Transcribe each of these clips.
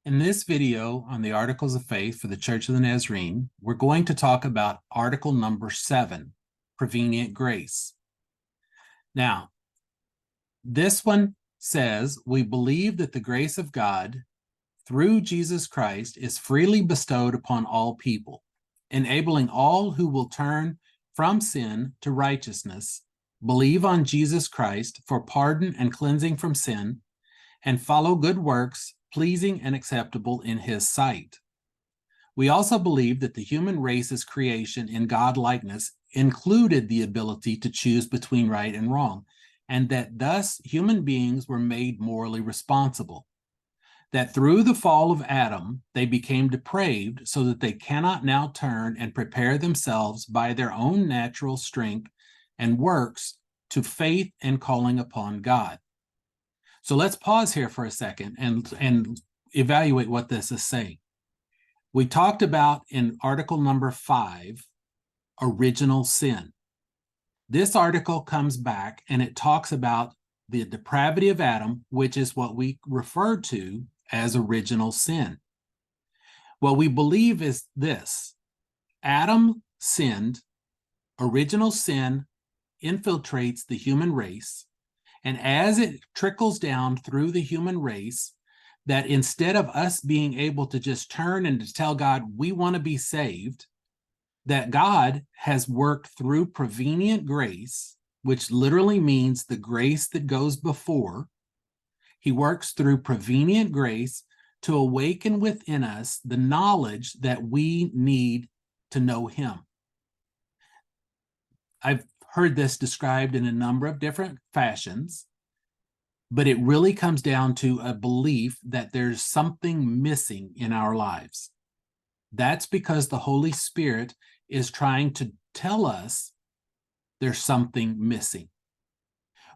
In this video on the Articles of Faith for the Church of the Nazarene, we're going to talk about article number 7, prevenient grace. Now, this one says, we believe that the grace of God through Jesus Christ is freely bestowed upon all people, enabling all who will turn from sin to righteousness, believe on Jesus Christ for pardon and cleansing from sin, and follow good works pleasing and acceptable in his sight. We also believe that the human race's creation in God-likeness included the ability to choose between right and wrong, and that thus human beings were made morally responsible. That through the fall of Adam, they became depraved so that they cannot now turn and prepare themselves by their own natural strength and works to faith and calling upon God. So let's pause here for a second and evaluate what this is saying. We talked about in article number 5, original sin. This article comes back and it talks about the depravity of Adam, which is what we refer to as original sin. What we believe is this: Adam sinned, original sin infiltrates the human race, and as it trickles down through the human race, that instead of us being able to just turn and to tell God we want to be saved, that God has worked through prevenient grace, which literally means the grace that goes before. He works through prevenient grace to awaken within us the knowledge that we need to know him. I've heard this described in a number of different fashions, but it really comes down to a belief that there's something missing in our lives. That's because the Holy Spirit is trying to tell us there's something missing.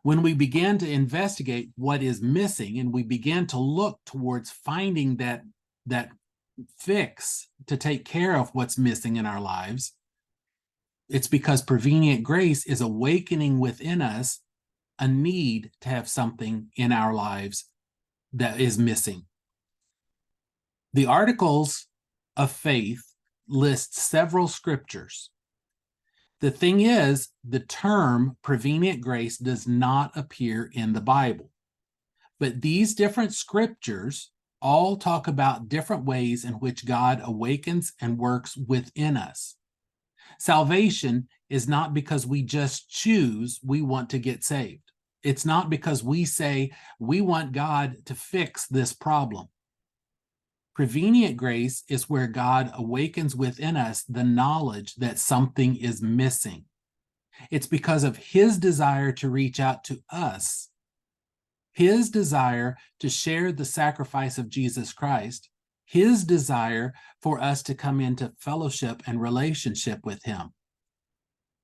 When we begin to investigate what is missing and we begin to look towards finding that fix to take care of what's missing in our lives, it's because prevenient grace is awakening within us a need to have something in our lives that is missing. The Articles of Faith list several scriptures. The thing is, the term prevenient grace does not appear in the Bible. But these different scriptures all talk about different ways in which God awakens and works within us. Salvation is not because we just choose we want to get saved. It's not because we say we want God to fix this problem. Prevenient grace is where God awakens within us the knowledge that something is missing. It's because of his desire to reach out to us, his desire to share the sacrifice of Jesus Christ, his desire for us to come into fellowship and relationship with him.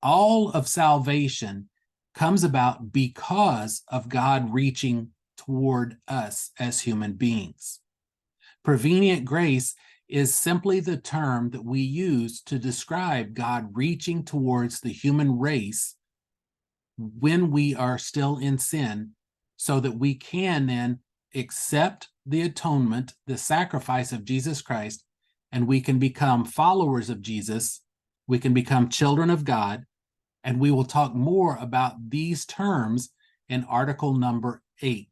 All of salvation comes about because of God reaching toward us as human beings. Prevenient grace is simply the term that we use to describe God reaching towards the human race when we are still in sin, so that we can then accept the atonement, the sacrifice of Jesus Christ, and we can become followers of Jesus. We can become children of God, and we will talk more about these terms in article number 8.